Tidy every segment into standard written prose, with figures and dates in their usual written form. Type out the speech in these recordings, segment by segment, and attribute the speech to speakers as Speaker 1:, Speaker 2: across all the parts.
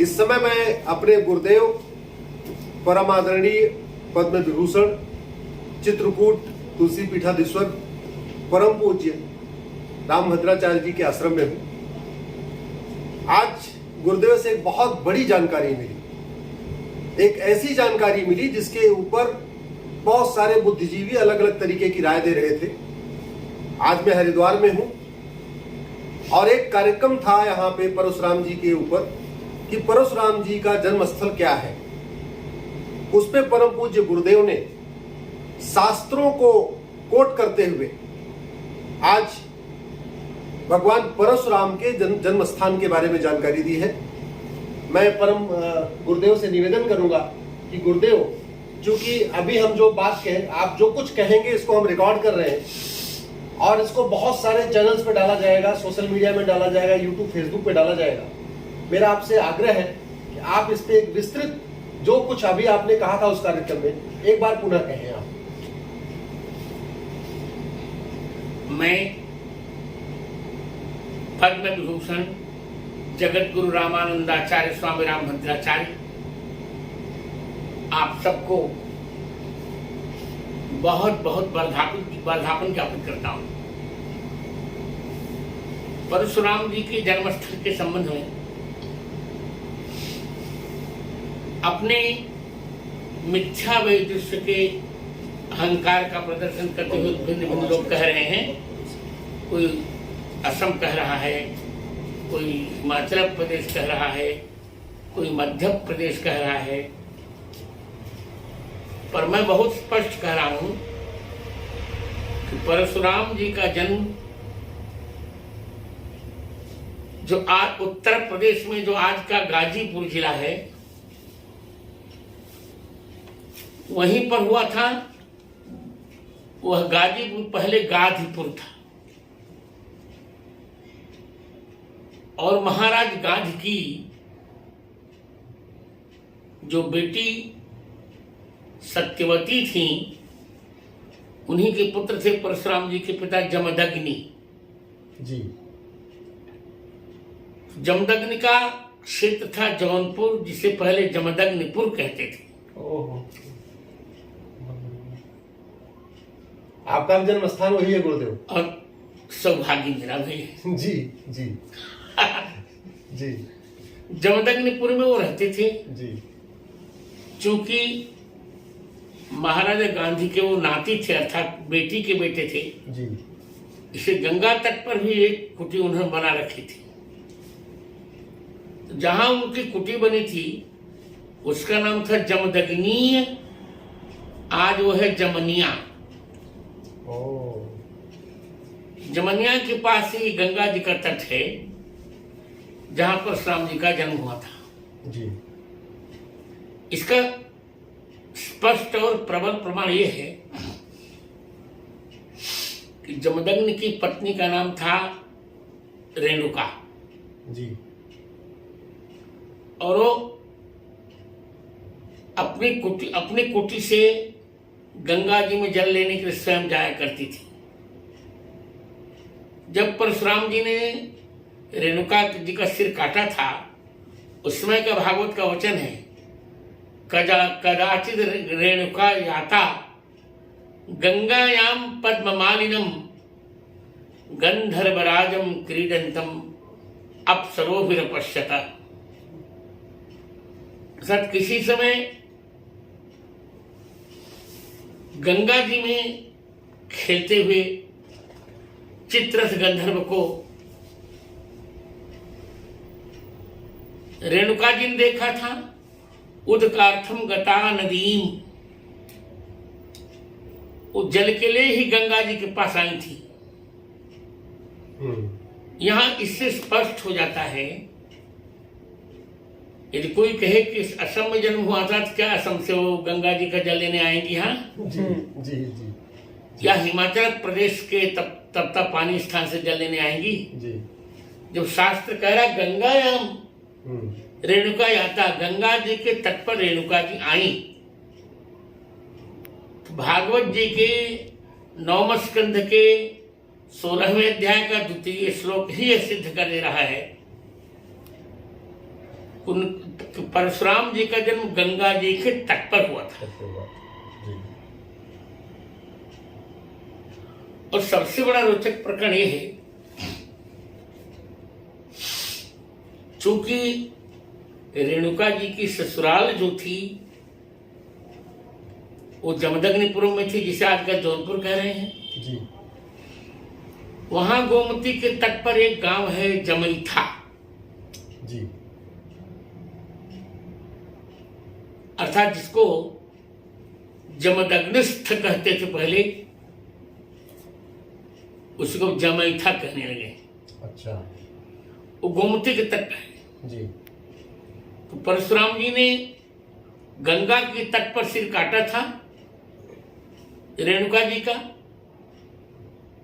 Speaker 1: इस समय मैं अपने गुरुदेव परम आदरणीय पद्म विभूषण चित्रकूट तुलसी पीठाधीश्वर परम पूज्य रामभद्राचार्य जी के आश्रम में हूं। आज गुरुदेव से एक बहुत बड़ी जानकारी मिली, एक ऐसी जानकारी मिली जिसके ऊपर बहुत सारे बुद्धिजीवी अलग अलग तरीके की राय दे रहे थे। आज मैं हरिद्वार में हूं और एक कार्यक्रम था यहाँ पे परशुराम जी के ऊपर कि परशुराम जी का जन्म स्थल क्या है। उस पे परम पूज्य गुरुदेव ने शास्त्रों को कोट करते हुए आज भगवान परशुराम के जन्म स्थान के बारे में जानकारी दी है। मैं परम गुरुदेव से निवेदन करूंगा कि गुरुदेव, चूंकि अभी हम जो बात कहें, आप जो कुछ कहेंगे इसको हम रिकॉर्ड कर रहे हैं और इसको बहुत सारे चैनल्स पे डाला जाएगा, सोशल मीडिया में डाला जाएगा, यूट्यूब फेसबुक पे डाला जाएगा। मेरा आपसे आग्रह है कि आप इस पे एक विस्तृत जो कुछ अभी आपने कहा था उस कार्यक्रम में एक बार पुनः कहें आप।
Speaker 2: मैं पद्म विभूषण जगत गुरु रामानंदाचार्य स्वामी रामभद्राचार्य आप सबको बहुत बहुत वर्धापन ज्ञापित करता हूं। परशुराम जी के जन्मस्थल के संबंध में अपने मिथ्या वैदृश्य के अहंकार का प्रदर्शन करते हुए भिन्न भिन्न लोग कह रहे हैं। कोई असम कह रहा है, कोई हिमाचल प्रदेश कह रहा है, कोई मध्य प्रदेश कह रहा है, पर मैं बहुत स्पष्ट कह रहा हूं कि परशुराम जी का जन्म जो आज उत्तर प्रदेश में जो आज का गाजीपुर जिला है वहीं पर हुआ था। वह गाजीपुर पहले गाधीपुर था और महाराज गाध की जो बेटी सत्यवती थी उन्हीं के पुत्र थे परशुराम जी के पिता जमदग्नि
Speaker 1: जी।
Speaker 2: जमदग्नि का क्षेत्र था जौनपुर, जिसे पहले जमदग्निपुर कहते थे।
Speaker 1: ओहो, आपका जन्म स्थान वही है गुरुदेव?
Speaker 2: और सौभाग्य मेरा भी है।
Speaker 1: जी जी जी।
Speaker 2: जमदग्निपुर में वो रहते थे।
Speaker 1: जी।
Speaker 2: चूंकि महाराजा गांधी के वो नाती थे, अर्थात बेटी के बेटे थे
Speaker 1: जी।
Speaker 2: इसे गंगा तट पर भी एक कुटी उन्होंने बना रखी थी। तो जहां उनकी कुटी बनी थी उसका नाम था जमदग्नीय, आज वो है जमनिया। जमनिया के पास ही गंगा जी का तट है जहां पर परशुराम जी का जन्म हुआ था
Speaker 1: जी।
Speaker 2: इसका स्पष्ट और प्रबल प्रमाण यह है कि जमदग्नि की पत्नी का नाम था रेणुका
Speaker 1: जी।
Speaker 2: और वो अपनी कुटी से गंगा जी में जल लेने के लिए स्वयं जाया करती थी। जब परशुराम जी ने रेणुका जी का सिर काटा था उस समय का भागवत का वचन है, कदाचित रेणुका याता गंगायाम पद्ममालिनम गंधर्वराजम क्रीडंतम अप्सरोभिरपश्यता। सत किसी समय गंगा जी में खेलते हुए चित्ररथ गंधर्व को रेणुका जी ने देखा था। उदकार्थम गता नदीम, वो जल के लिए ही गंगा जी के पास आई थी। यहां इससे स्पष्ट हो जाता है, यदि कोई कहे कि असम में जन्म हुआ था तो क्या असम से वो गंगा जी का जल लेने आएंगी? हाँ
Speaker 1: जी जी जी।
Speaker 2: या हिमाचल प्रदेश के तप्ता पानी स्थान से जल लेने आएंगी?
Speaker 1: जी।
Speaker 2: जब शास्त्र कह रहा गंगायाम रेणुका याता, गंगा जी के तट पर रेणुका जी आई, तो भागवत जी के 9वें स्कंध के 16वें अध्याय का 2य श्लोक ही यह सिद्ध कर दे रहा है परशुराम जी का जन्म गंगा जी के तट पर हुआ था।
Speaker 3: जी।
Speaker 2: और सबसे बड़ा रोचक प्रकरण यह है, चूंकि रेणुका जी की ससुराल जो थी वो जमदग्निपुरम में थी, जिसे आजकल जौनपुर कह रहे हैं।
Speaker 3: जी।
Speaker 2: वहां गोमती के तट पर एक गांव है जमैथा,
Speaker 3: जी।
Speaker 2: अर्थात जिसको जमदग्निस्थ कहते थे पहले, उसको जमैथा कहने लगे।
Speaker 3: अच्छा।
Speaker 2: वो गोमती के तट पर है।
Speaker 3: जी।
Speaker 2: तो परशुराम जी ने गंगा के तट पर सिर काटा था रेणुका जी का,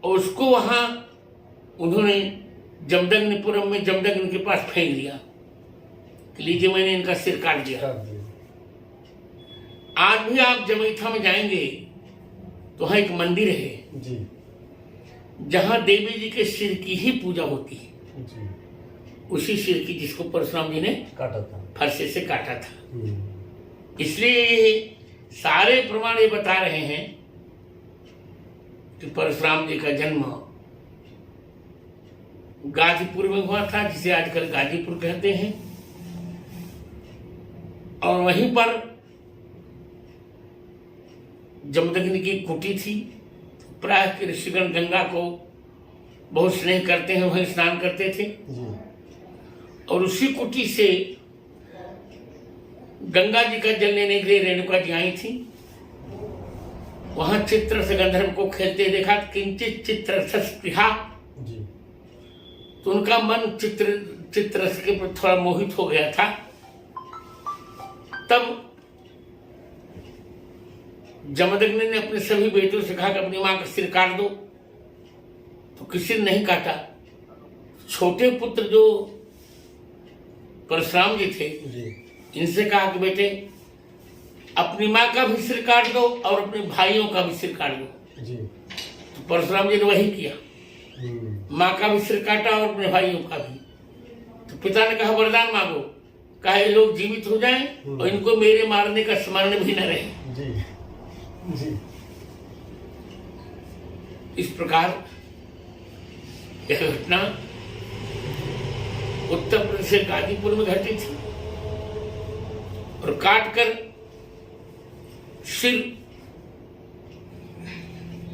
Speaker 2: और उसको वहां उन्होंने जमदग्निपुरम में जमदग्नि के पास फेंक दिया कि लीजिए मैंने इनका सिर काट दिया। आज भी आप जमैथा में जाएंगे तो वहां एक मंदिर है
Speaker 3: जी।
Speaker 2: जहां देवी जी के सिर की ही पूजा होती है।
Speaker 3: जी।
Speaker 2: उसी सिर की जिसको परशुराम जी ने
Speaker 3: काटा था,
Speaker 2: फरसे से काटा था। इसलिए ये सारे प्रमाण ये बता रहे हैं कि परशुराम जी का जन्म गाजीपुर में हुआ था, जिसे आजकल गाजीपुर कहते हैं। और वहीं पर जमदग्नि की कुटी थी। प्राय के ऋषिगण गंगा को बहुत स्नेह करते हैं, वहीं स्नान करते थे।
Speaker 3: जी।
Speaker 2: और उसी कुटी से गंगा जी का जल लेने के लिए रेणुका जी आई थी। वहां चित्ररथ गंधर्व को खेलते देखा, किंचित चित्ररथ स्पृहा।
Speaker 3: जी।
Speaker 2: तो उनका मन चित्ररथ के प्रति थोड़ा मोहित हो गया था। तब जमदग्नि ने अपने सभी बेटों से कहा कि अपनी मां का सिर काट दो, तो किसी ने नहीं काटा। छोटे पुत्र जो परशुराम जी थे,
Speaker 3: जी।
Speaker 2: इनसे कहा कि बेटे अपनी माँ का भी सिर काट दो और अपने भाइयों का भी सिर काट दो।
Speaker 3: जी।
Speaker 2: तो परशुराम जी ने वही किया, माँ का भी सिर काटा और अपने भाइयों का भी। तो पिता ने कहा वरदान मांगो, कहा ये लोग जीवित हो जाएं और इनको मेरे मारने का स्मरण भी न रहे।
Speaker 3: जी। जी।
Speaker 2: इस प्रकार यह घटना उत्तर प्रदेश के गाजीपुर में घटी थी। और काटकर सिर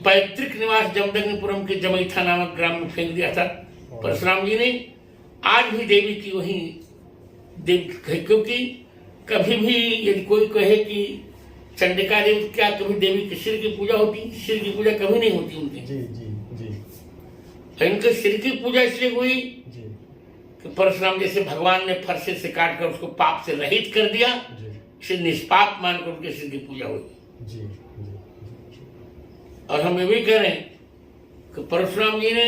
Speaker 2: पैतृक निवास जमदग्निपुरम के जमैथा नामक ग्राम में फेंक दिया था परशुराम जी ने। आज भी देवी की वही देवी, क्योंकि कभी भी यदि कोई कहे कि चंडिका देवी, क्या कभी देवी के सिर की पूजा होती? सिर की पूजा कभी नहीं होती उनकी।
Speaker 3: जी। जी। जी।
Speaker 2: इनके सिर की पूजा इसलिए हुई
Speaker 3: जी।
Speaker 2: कि परशुराम जैसे भगवान ने फरसे से काट कर उसको पाप से रहित कर दिया,
Speaker 3: जी।
Speaker 2: इसे निष्पाप मानकर उनके सिर की पूजा हुई।
Speaker 3: जी। जी।
Speaker 2: और हम ये भी कह रहे हैं कि परशुराम जी ने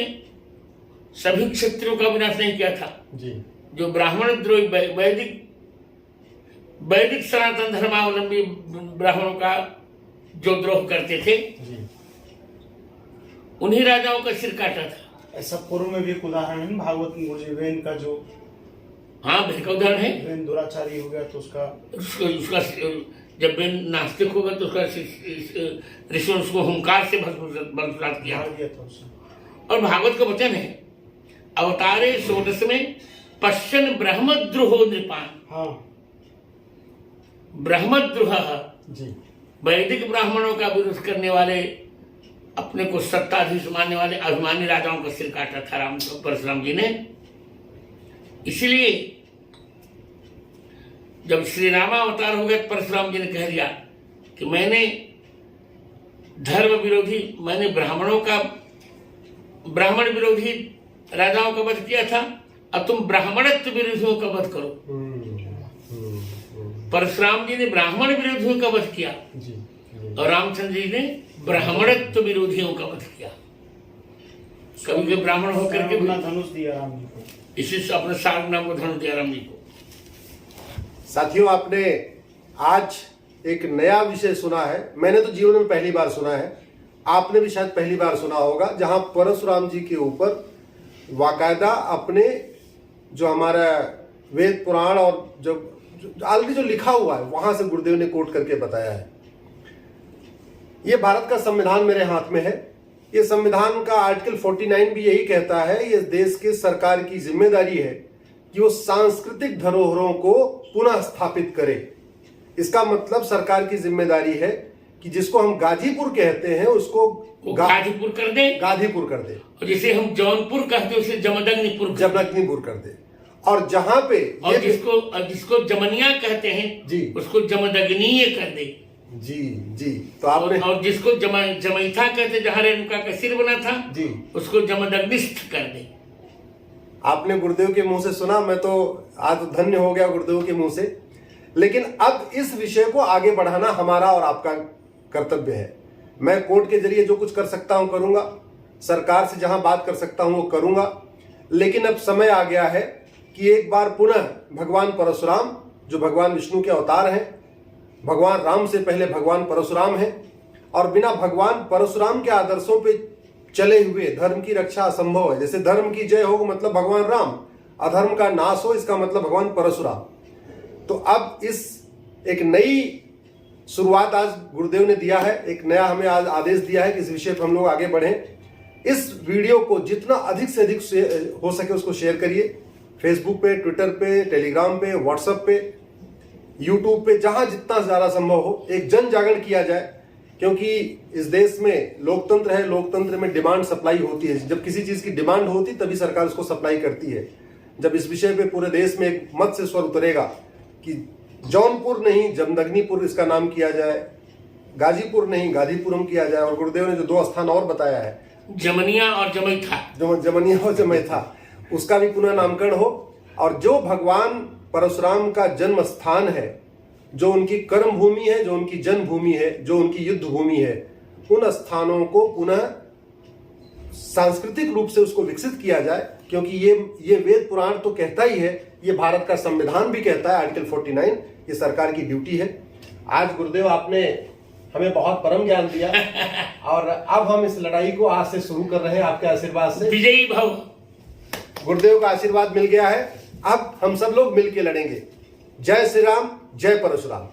Speaker 2: सभी क्षत्रियों का विनाश नहीं किया था।
Speaker 3: जी।
Speaker 2: जो ब्राह्मण द्रोही वैदिक सनातन धर्मावलंबी ब्राह्मणों का जो द्रोह करते थे,
Speaker 3: जी।
Speaker 2: उन्हीं राजाओं का सिर काटा था।
Speaker 4: ऐसा पूर्व में भी एक उदाहरण है भागवत में, मुझे वेन का जो
Speaker 2: हाँ भेद का उदाहरण है।
Speaker 4: वेन दुराचारी हो गया तो
Speaker 2: उसका जब वेन नास्तिक होगा तो उसका ऋषि उसको हुंकार से भस्मसात किया।
Speaker 4: मार दिया था उसे।
Speaker 2: और भागवत का वचन है, अवतारे षोडश में पश्चिम ब्रह्मद्रोहो नृपान।
Speaker 4: हाँ।
Speaker 2: ब्रह्मद्रोह
Speaker 3: जी।
Speaker 2: वैदिक ब्राह्मणों का विरोध करने वाले, अपने को सत्ताधीश मानने वाले अभिमानी राजाओं का सिर काटा था राम परशुराम जी ने। इसलिए जब श्री रामावतार हो गए, परशुराम जी ने कह दिया कि मैंने धर्म विरोधी, मैंने ब्राह्मण विरोधी राजाओं का वध किया था, अब तुम ब्राह्मणत्व विरोधियों का वध करो। परशुराम जी ने ब्राह्मण विरोधियों का वध किया
Speaker 3: जी।
Speaker 2: और रामचंद्र जी ने ब्राह्मणत्व विरोधियों का वध किया। कभी के ब्राह्मण होकर के
Speaker 4: अपना धनुष दिया राम जी को,
Speaker 2: इसी से अपने सार नाम को धनुष दिया राम जी को।
Speaker 1: साथियों, आपने आज एक नया विषय सुना है। मैंने तो जीवन में पहली बार सुना है, आपने भी शायद पहली बार सुना होगा, जहां परशुराम जी के ऊपर वाकायदा अपने जो हमारा वेद पुराण और जब ऑलरेडी जो लिखा हुआ है वहां से गुरुदेव ने कोट करके बताया है। ये भारत का संविधान मेरे हाथ में है। ये संविधान का आर्टिकल 49 भी यही कहता है, ये देश के सरकार की जिम्मेदारी है कि वो सांस्कृतिक धरोहरों को पुनः स्थापित करे। इसका मतलब सरकार की जिम्मेदारी है कि जिसको हम गाजीपुर कहते हैं उसको
Speaker 2: गाजीपुर कर दे,
Speaker 1: गाजीपुर कर दे,
Speaker 2: और जिसे हम जौनपुर कहते हैं उसे
Speaker 1: जमदग्निपुर कर दे। और जहां पे
Speaker 2: और जिसको जमनिया कहते हैं
Speaker 1: जी,
Speaker 2: उसको जमदग्नीय कर दे।
Speaker 1: जी जी। तो आपने
Speaker 2: और जिसको जमैथा कहते, जहां रेणुका का सिर बना था
Speaker 1: जी,
Speaker 2: उसको जमदग्निस्थ कर दे।
Speaker 1: आपने गुरुदेव के मुंह से सुना, मैं तो आज धन्य हो गया गुरुदेव के मुंह से। लेकिन अब इस विषय को आगे बढ़ाना हमारा और आपका कर्तव्य है। मैं कोर्ट के जरिए जो कुछ कर सकता हूं करूंगा, सरकार से जहां बात कर सकता हूं वो करूंगा। लेकिन अब समय आ गया है कि एक बार पुनः भगवान परशुराम, जो भगवान विष्णु के अवतार हैं, भगवान राम से पहले भगवान परशुराम हैं, और बिना भगवान परशुराम के आदर्शों पे चले हुए धर्म की रक्षा असंभव है। जैसे धर्म की जय हो मतलब भगवान राम, अधर्म का नाश हो इसका मतलब भगवान परशुराम। तो अब इस एक नई शुरुआत आज गुरुदेव ने दिया है, एक नया हमें आज आदेश दिया है कि इस विषय पर हम लोग आगे बढ़ें। इस वीडियो को जितना अधिक से अधिक हो सके उसको शेयर करिए, फेसबुक पे, ट्विटर पे, टेलीग्राम पे, व्हाट्सएप पे, यूट्यूब पे, जहां जितना ज्यादा संभव हो एक जन जागरण किया जाए। क्योंकि इस देश में लोकतंत्र है, लोकतंत्र में डिमांड सप्लाई होती है। जब किसी चीज की डिमांड होती तभी सरकार उसको सप्लाई करती है। जब इस विषय पे पूरे देश में एक मत से स्वर उतरेगा कि जौनपुर नहीं जमदग्निपुर इसका नाम किया जाए, गाजीपुर नहीं गाजीपुरम किया जाए, और गुरुदेव ने जो 2 स्थान और बताया है,
Speaker 2: जमनिया और जमैथा,
Speaker 1: जमनिया और जमैथा, उसका भी पुनः नामकरण हो। और जो भगवान परशुराम का जन्म स्थान है, जो उनकी कर्म भूमि है, जो उनकी जन्मभूमि है, जो उनकी युद्ध भूमि है, उन स्थानों को पुनः सांस्कृतिक रूप से उसको विकसित किया जाए। क्योंकि ये वेद पुराण तो कहता ही है, ये भारत का संविधान भी कहता है, आर्टिकल 49, ये सरकार की ड्यूटी है। आज गुरुदेव आपने हमें बहुत परम ज्ञान दिया और अब हम इस लड़ाई को आज से शुरू कर रहे हैं आपके आशीर्वाद से।
Speaker 2: विजयी भव।
Speaker 1: गुरुदेव का आशीर्वाद मिल गया है, अब हम सब लोग मिलकर लड़ेंगे। जय श्री राम, जय परशुराम।